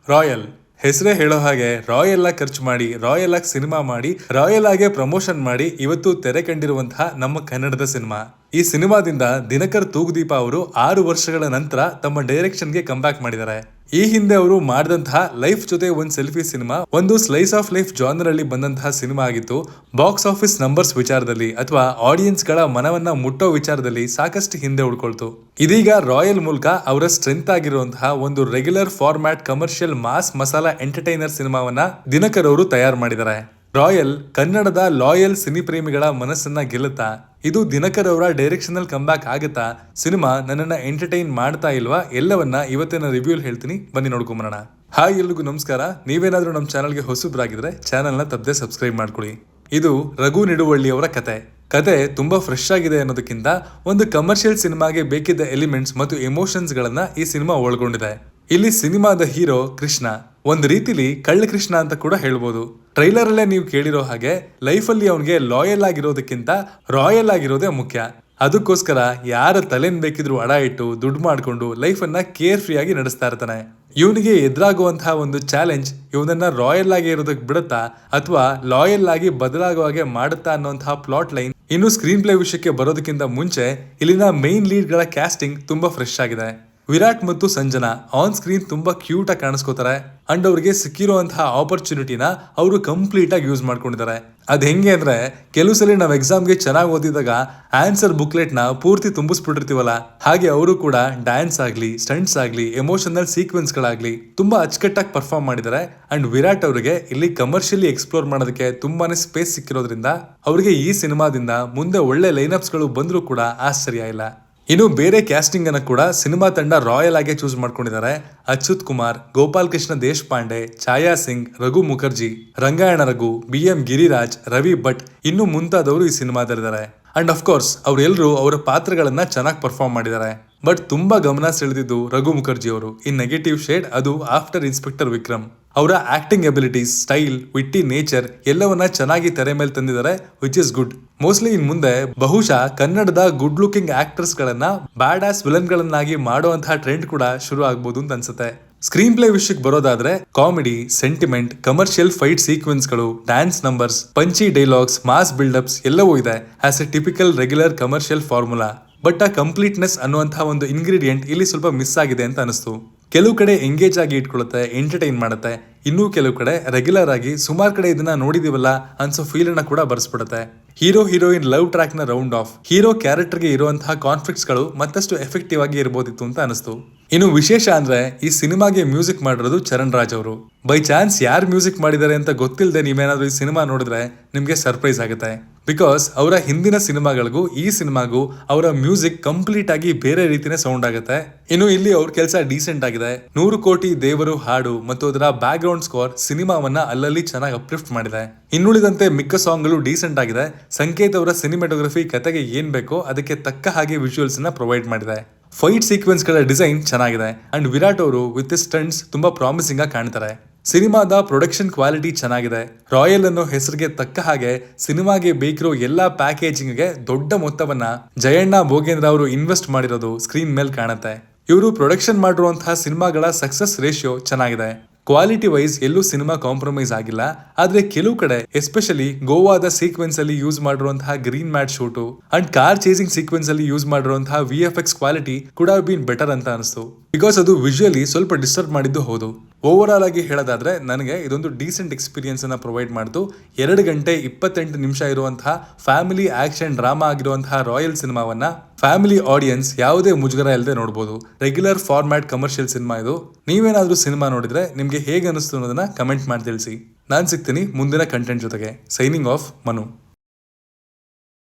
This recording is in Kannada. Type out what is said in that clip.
ರಾಯಲ್ ಹೆಸರೇ ಹೇಳೋ ಹಾಗೆ ರಾಯಲ್ ಆಗಿ ಖರ್ಚು ಮಾಡಿ, ರಾಯಲ್ ಆಗಿ ಸಿನಿಮಾ ಮಾಡಿ, ರಾಯಲ್ ಆಗಿ ಪ್ರಮೋಷನ್ ಮಾಡಿ ಇವತ್ತು ತೆರೆ ಕಂಡಿರುವಂತಹ ನಮ್ಮ ಕನ್ನಡದ ಸಿನಿಮಾ. ಈ ಸಿನಿಮಾದಿಂದ ದಿನಕರ್ ತೂಗುದೀಪ ಅವರು 6 ವರ್ಷಗಳ ನಂತರ ತಮ್ಮ ಡೈರೆಕ್ಷನ್ಗೆ ಕಮ್ಬ್ಯಾಕ್ ಮಾಡಿದ್ದಾರೆ. ಈ ಹಿಂದೆ ಅವರು ಮಾಡಿದಂತಹ ಲೈಫ್ ಜೊತೆ ಒಂದು ಸೆಲ್ಫಿ ಸಿನಿಮಾ ಒಂದು ಸ್ಲೈಸ್ ಆಫ್ ಲೈಫ್ ಜಾನರ್ ಅಲ್ಲಿ ಬಂದಂತಹ ಸಿನಿಮಾ ಆಗಿತ್ತು. ಬಾಕ್ಸ್ ಆಫೀಸ್ ನಂಬರ್ಸ್ ವಿಚಾರದಲ್ಲಿ ಅಥವಾ ಆಡಿಯನ್ಸ್ ಗಳ ಮನವನ್ನ ಮುಟ್ಟೋ ವಿಚಾರದಲ್ಲಿ ಸಾಕಷ್ಟು ಹಿಂದೆ ಉಳ್ಕೊಳ್ತು. ಇದೀಗ ರಾಯಲ್ ಮೂಲಕ ಅವರ ಸ್ಟ್ರೆಂತ್ ಆಗಿರುವಂತಹ ಒಂದು regular format commercial mass masala entertainer ಸಿನಿಮಾವನ್ನ ದಿನಕರ್ ಅವರು ತಯಾರು ಮಾಡಿದ್ದಾರೆ. ರಾಯಲ್ ಕನ್ನಡದ ಲಾಯಲ್ ಸಿನಿ ಪ್ರೇಮಿಗಳ ಮನಸ್ಸನ್ನ ಗೆಲ್ಲುತ್ತಾ? ಇದು ದಿನಕರ್ ಅವರ ಡೈರೆಕ್ಷನಲ್ ಕಂಬ್ಯಾಕ್ ಆಗುತ್ತಾ? ಸಿನಿಮಾ ನನ್ನನ್ನ ಎಂಟರ್ಟೈನ್ ಮಾಡ್ತಾ ಇಲ್ವಾ? ಎಲ್ಲವನ್ನ ಇವತ್ತಿನ ರಿವ್ಯೂ ಹೇಳ್ತೀನಿ, ಬನ್ನಿ ನೋಡ್ಕೊಂಬರೋಣ. ಹಾಯ್, ಎಲ್ರಿಗೂ ನಮಸ್ಕಾರ. ನೀವೇನಾದ್ರೂ ನಮ್ಮ ಚಾನಲ್ಗೆ ಹೊಸಬ್ರಾಗಿದ್ರೆ ಚಾನಲ್ನ ತಪ್ಪದೆ ಸಬ್ಸ್ಕ್ರೈಬ್ ಮಾಡ್ಕೊಳ್ಳಿ. ಇದು ರಘು ನಿಡುವಳ್ಳಿ ಅವರ ಕತೆ ತುಂಬಾ ಫ್ರೆಶ್ ಆಗಿದೆ ಅನ್ನೋದಕ್ಕಿಂತ ಒಂದು ಕಮರ್ಷಿಯಲ್ ಸಿನಿಮಾಗೆ ಬೇಕಿದ್ದ ಎಲಿಮೆಂಟ್ಸ್ ಮತ್ತು ಎಮೋಷನ್ಸ್ ಗಳನ್ನ ಈ ಸಿನಿಮಾ ಒಳಗೊಂಡಿದೆ. ಇಲ್ಲಿ ಸಿನಿಮಾದ ಹೀರೋ ಕೃಷ್ಣ ಒಂದು ರೀತಿಲಿ ಕಳ್ಳ ಕೃಷ್ಣ ಅಂತ ಕೂಡ ಹೇಳ್ಬೋದು. ಟ್ರೈಲರ್ ಅಲ್ಲೇ ನೀವು ಕೇಳಿರೋ ಹಾಗೆ ಲೈಫ್ ಅಲ್ಲಿ ಅವನಿಗೆ ಲಾಯಲ್ ಆಗಿರೋದಕ್ಕಿಂತ ರಾಯಲ್ ಆಗಿರೋದೇ ಮುಖ್ಯ. ಅದಕ್ಕೋಸ್ಕರ ಯಾರ ತಲೆನ್ ಬೇಕಿದ್ರು ಅಡ ಇಟ್ಟು ದುಡ್ಡು ಮಾಡ್ಕೊಂಡು ಲೈಫ್ ಅನ್ನ ಕೇರ್ ಫ್ರೀ ಆಗಿ ನಡೆಸ್ತಾ ಇರ್ತಾನೆ. ಇವನಿಗೆ ಎದುರಾಗುವಂತಹ ಒಂದು ಚಾಲೆಂಜ್ ಇವನನ್ನ ರಾಯಲ್ ಆಗಿ ಇರೋದಕ್ಕೆ ಬಿಡುತ್ತಾ ಅಥವಾ ಲಾಯಲ್ ಆಗಿ ಬದಲಾಗುವ ಹಾಗೆ ಮಾಡುತ್ತಾ ಅನ್ನುವಂತಹ ಪ್ಲಾಟ್ ಲೈನ್. ಇನ್ನು ಸ್ಕ್ರೀನ್ ಪ್ಲೇ ವಿಷಯಕ್ಕೆ ಬರೋದಕ್ಕಿಂತ ಮುಂಚೆ ಇಲ್ಲಿನ ಮೈನ್ ಲೀಡ್ ಗಳ ಕ್ಯಾಸ್ಟಿಂಗ್ ತುಂಬಾ ಫ್ರೆಶ್ ಆಗಿದೆ. ವಿರಾಟ್ ಮತ್ತು ಸಂಜನಾ ಆನ್ ಸ್ಕ್ರೀನ್ ತುಂಬಾ ಕ್ಯೂಟ್ ಆಗಿ ಕಾಣಿಸ್ಕೋತಾರೆ ಅಂಡ್ ಅವ್ರಿಗೆ ಸಿಕ್ಕಿರುವಂತಹ ಆಪರ್ಚುನಿಟಿನ ಅವರು ಕಂಪ್ಲೀಟ್ ಆಗಿ ಯೂಸ್ ಮಾಡ್ಕೊಂಡಿದ್ದಾರೆ. ಅದ್ ಹೆಂಗೆ ಅಂದ್ರೆ, ಕೆಲವು ಸಲ ನಾವು ಎಕ್ಸಾಮ್ಗೆ ಚೆನ್ನಾಗಿ ಓದಿದಾಗ ಆನ್ಸರ್ ಬುಕ್ಲೆಟ್ ನ ಪೂರ್ತಿ ತುಂಬಿಸ್ಬಿಟ್ಟಿರ್ತೀವಲ್ಲ, ಹಾಗೆ ಅವರು ಕೂಡ ಡ್ಯಾನ್ಸ್ ಆಗ್ಲಿ, ಸ್ಟಂಟ್ಸ್ ಆಗ್ಲಿ, ಎಮೋಷನಲ್ ಸೀಕ್ವೆನ್ಸ್ ಗಳಾಗ್ಲಿ ತುಂಬಾ ಅಚ್ಚುಕಟ್ಟಾಗಿ ಪರ್ಫಾರ್ಮ್ ಮಾಡಿದ್ದಾರೆ. ಅಂಡ್ ವಿರಾಟ್ ಅವರಿಗೆ ಇಲ್ಲಿ ಕಮರ್ಷಿಯಲಿ ಎಕ್ಸ್ಪ್ಲೋರ್ ಮಾಡೋದಕ್ಕೆ ತುಂಬಾನೇ ಸ್ಪೇಸ್ ಸಿಕ್ಕಿರೋದ್ರಿಂದ ಅವರಿಗೆ ಈ ಸಿನಿಮಾದಿಂದ ಮುಂದೆ ಒಳ್ಳೆ ಲೈನ್ಅಪ್ಸ್ ಗಳು ಬಂದರೂ ಕೂಡ ಆಶ್ಚರ್ಯ ಇಲ್ಲ. ಇನ್ನು ಬೇರೆ ಕ್ಯಾಸ್ಟಿಂಗ್ ಅನ್ನ ಕೂಡ ಸಿನಿಮಾ ತಂಡ ರಾಯಲ್ ಆಗಿ ಚೂಸ್ ಮಾಡ್ಕೊಂಡಿದ್ದಾರೆ. ಅಚ್ಯುತ್ ಕುಮಾರ್, ಗೋಪಾಲ್ ಕೃಷ್ಣ ದೇಶಪಾಂಡೆ, ಛಾಯಾ ಸಿಂಗ್, ರಘು ಮುಖರ್ಜಿ, ರಂಗಾಯಣ ರಘು, BM ಗಿರಿರಾಜ್, ರವಿ ಭಟ್ ಇನ್ನು ಮುಂತಾದವರು ಈ ಸಿನಿಮಾದಲ್ಲಿದ್ದಾರೆ. ಅಂಡ್ ಅಫ್ ಕೋರ್ಸ್ ಅವರೆಲ್ಲರೂ ಅವರ ಪಾತ್ರಗಳನ್ನ ಚೆನ್ನಾಗಿ ಪರ್ಫಾರ್ಮ್ ಮಾಡಿದ್ದಾರೆ. ಬಟ್ ತುಂಬಾ ಗಮನ ಸೆಳೆದಿದ್ದು ರಘು ಮುಖರ್ಜಿ ಅವರು ಇನ್ ನೆಗೆಟಿವ್ ಶೇಡ್, ಅದು ಆಫ್ಟರ್ ಇನ್ಸ್ಪೆಕ್ಟರ್ ವಿಕ್ರಮ್. ಅವರ ಆಕ್ಟಿಂಗ್ ಎಬಿಲಿಟೀಸ್, ಸ್ಟೈಲ್, ವಿಟ್ಟಿ ನೇಚರ್ ಎಲ್ಲವನ್ನ ಚೆನ್ನಾಗಿ ತೆರೆ ಮೇಲೆ ತಂದಿದ್ದಾರೆ, ವಿಚ್ ಇಸ್ ಗುಡ್. ಮೋಸ್ಟ್ಲಿ ಇನ್ ಮುಂದೆ ಬಹುಶಃ ಕನ್ನಡದ ಗುಡ್ ಲುಕಿಂಗ್ ಆಕ್ಟರ್ಸ್ ಗಳನ್ನ ಬ್ಯಾಡ್ ಆಸ್ ವಿಲನ್ ಗಳನ್ನಾಗಿ ಮಾಡುವಂತಹ ಟ್ರೆಂಡ್ ಕೂಡ ಶುರು ಆಗ್ಬೋದು ಅಂತ ಅನ್ಸುತ್ತೆ. ಸ್ಕ್ರೀನ್ ಪ್ಲೇ ವಿಷಯಕ್ಕೆ ಬರೋದಾದ್ರೆ comedy, sentiment, commercial fight sequence ಗಳು, dance numbers, punchy dialogues, mass buildups ಎಲ್ಲವೂ ಇದೆ as a typical regular commercial formula. But ಆ ಕಂಪ್ಲೀಟ್ನೆಸ್ ಅನ್ನುವಂತಹ ಒಂದು ಇಂಗ್ರೀಡಿಯೆಂಟ್ ಇಲ್ಲಿ ಸ್ವಲ್ಪ ಮಿಸ್ ಆಗಿದೆ ಅಂತ ಅನಿಸ್ತು. ಕೆಲವು ಕಡೆ ಎಂಗೇಜ್ ಆಗಿ ಇಟ್ಕೊಳ್ಳುತ್ತೆ, ಎಂಟರ್ಟೈನ್ ಮಾಡುತ್ತೆ. ಇನ್ನೂ ಕೆಲವು ಕಡೆ ರೆಗ್ಯುಲರ್ ಆಗಿ ಸುಮಾರು ಕಡೆ ಇದನ್ನ ನೋಡಿದೀವಲ್ಲ ಅನ್ಸೋ ಫೀಲ್ ಅನ್ನ ಕೂಡ ಬರ್ಸ್ಬಿಡುತ್ತೆ. ಹೀರೋ ಹೀರೋಯಿನ್ ಲವ್ ಟ್ರ್ಯಾಕ್ ನ ರೌಂಡ್ ಆಫ್, ಹೀರೋ ಕ್ಯಾರೆಕ್ಟರ್ ಗೆ ಇರುವಂತಹ ಕಾನ್ಫ್ಲಿಕ್ಟ್ಸ್ ಗಳು ಮತ್ತಷ್ಟು ಎಫೆಕ್ಟಿವ್ ಆಗಿ ಇರಬಹುದಿತ್ತು ಅಂತ ಅನಿಸ್ತು. ಇನ್ನು ವಿಶೇಷ ಅಂದ್ರೆ ಈ ಸಿನಿಮಾಗೆ ಮ್ಯೂಸಿಕ್ ಮಾಡಿರೋದು ಚರಣ್ ರಾಜ್ ಅವರು. ಬೈ ಚಾನ್ಸ್ ಯಾರು ಮ್ಯೂಸಿಕ್ ಮಾಡಿದ್ದಾರೆ ಅಂತ ಗೊತ್ತಿಲ್ಲದೆ ನೀವೇನಾದ್ರೂ ಈ ಸಿನಿಮಾ ನೋಡಿದ್ರೆ ನಿಮ್ಗೆ ಸರ್ಪ್ರೈಸ್ ಆಗುತ್ತೆ. ಬಿಕಾಸ್ ಅವರ ಹಿಂದಿನ ಸಿನಿಮಾಗಳಿಗೂ ಈ ಸಿನಿಮಾಗೂ ಅವರ ಮ್ಯೂಸಿಕ್ ಕಂಪ್ಲೀಟ್ ಆಗಿ ಬೇರೆ ರೀತಿನೇ ಸೌಂಡ್ ಆಗುತ್ತೆ. ಇನ್ನು ಇಲ್ಲಿ ಅವ್ರ ಕೆಲಸ ಡೀಸೆಂಟ್ ಆಗಿದೆ. 100 ಕೋಟಿ ದೇವರು ಹಾಡು ಮತ್ತು ಅದರ ಬ್ಯಾಕ್ ಗ್ರೌಂಡ್ ಸ್ಕೋರ್ ಸಿನಿಮಾವನ್ನ ಅಲ್ಲಲ್ಲಿ ಚೆನ್ನಾಗಿ ಅಪ್ಲಿಫ್ಟ್ ಮಾಡಿದೆ. ಇನ್ನುಳಿದಂತೆ ಮಿಕ್ಕ ಸಾಂಗ್ ಗಳು ಡೀಸೆಂಟ್ ಆಗಿದೆ. ಸಂಕೇತ್ ಅವರ ಸಿನಿಮಾಟೋಗ್ರಫಿ ಕತೆಗೆ ಏನ್ ಬೇಕೋ ಅದಕ್ಕೆ ತಕ್ಕ ಹಾಗೆ ವಿಜುವಲ್ಸ್ ನ ಪ್ರೊವೈಡ್ ಮಾಡಿದೆ. ಫೈಟ್ ಸೀಕ್ವೆನ್ಸ್ ಗಳ ಡಿಸೈನ್ ಚೆನ್ನಾಗಿದೆ ಅಂಡ್ ವಿರಾಟ್ ಅವರು ವಿತ್ ಸ್ಟಂಟ್ಸ್ ತುಂಬಾ ಪ್ರಾಮಿಸಿಂಗ್ ಆಗಿ ಕಾಣ್ತಾರೆ. ಸಿನಿಮಾದ ಪ್ರೊಡಕ್ಷನ್ ಕ್ವಾಲಿಟಿ ಚೆನ್ನಾಗಿದೆ. ರಾಯಲ್ ಅನ್ನೋ ಹೆಸರಿಗೆ ತಕ್ಕ ಹಾಗೆ ಸಿನಿಮಾಗೆ ಬೇಕಿರೋ ಎಲ್ಲಾ ಪ್ಯಾಕೇಜಿಂಗ್ ಗೆ ದೊಡ್ಡ ಮೊತ್ತವನ್ನ ಜಯಣ್ಣ ಭೋಗೇಂದ್ರ ಅವರು ಇನ್ವೆಸ್ಟ್ ಮಾಡಿರೋದು ಸ್ಕ್ರೀನ್ ಮೇಲೆ ಕಾಣುತ್ತೆ. ಇವರು ಪ್ರೊಡಕ್ಷನ್ ಮಾಡಿರುವಂತಹ ಸಿನಿಮಾಗಳ ಸಕ್ಸಸ್ ರೇಷಿಯೋ ಚೆನ್ನಾಗಿದೆ. ಕ್ವಾಲಿಟಿ ವೈಸ್ ಎಲ್ಲೂ ಸಿನಿಮಾ ಕಾಂಪ್ರಮೈಸ್ ಆಗಿಲ್ಲ. ಆದ್ರೆ ಕೆಲವು ಕಡೆ ಎಸ್ಪೆಷಲಿ ಗೋವಾದ ಸೀಕ್ವೆನ್ಸ್ ಅಲ್ಲಿ ಯೂಸ್ ಮಾಡಿರುವಂತಹ green mat shoot and car chasing sequence ಅಲ್ಲಿ ಯೂಸ್ ಮಾಡಿರುವಂತಹ VFX ಕ್ವಾಲಿಟಿ ಕೂಡ ಬೀನ್ ಬೆಟರ್ ಅಂತ ಅನಿಸ್ತು. ಬಿಕಾಸ್ ಅದು ವಿಜುವಲಿ ಸ್ವಲ್ಪ ಡಿಸ್ಟರ್ಬ್ ಮಾಡಿದ್ದು ಹೌದು. ಓವರ್ ಆಲ್ ಆಗಿ ಹೇಳೋದಾದ್ರೆ ನನಗೆ ಇದೊಂದು ಡೀಸೆಂಟ್ ಎಕ್ಸ್ಪೀರಿಯನ್ಸ್ ಅನ್ನ ಪ್ರೊವೈಡ್ ಮಾಡ್ತು. 2 ಗಂಟೆ 28 ನಿಮಿಷ ಇರುವಂತಹ ಫ್ಯಾಮಿಲಿ ಆಕ್ಷನ್ ಡ್ರಾಮಾ ಆಗಿರುವಂತಹ ರಾಯಲ್ ಸಿನಿಮಾವನ್ನ ಫ್ಯಾಮಿಲಿ ಆಡಿಯನ್ಸ್ ಯಾವುದೇ ಮುಜುಗರ ಇಲ್ಲದೆ ನೋಡಬಹುದು. ರೆಗ್ಯುಲರ್ ಫಾರ್ಮ್ಯಾಟ್ ಕಮರ್ಷಿಯಲ್ ಸಿನಿಮಾ ಇದು. ನೀವೇನಾದ್ರೂ ಸಿನಿಮಾ ನೋಡಿದ್ರೆ ನಿಮ್ಗೆ ಹೇಗೆ ಅನಿಸ್ತು ಅನ್ನೋದನ್ನ ಕಮೆಂಟ್ ಮಾಡಿ ತಿಳಿಸಿ. ನಾನು ಸಿಗ್ತೀನಿ ಮುಂದಿನ ಕಂಟೆಂಟ್ ಜೊತೆಗೆ. Signing off, Manu.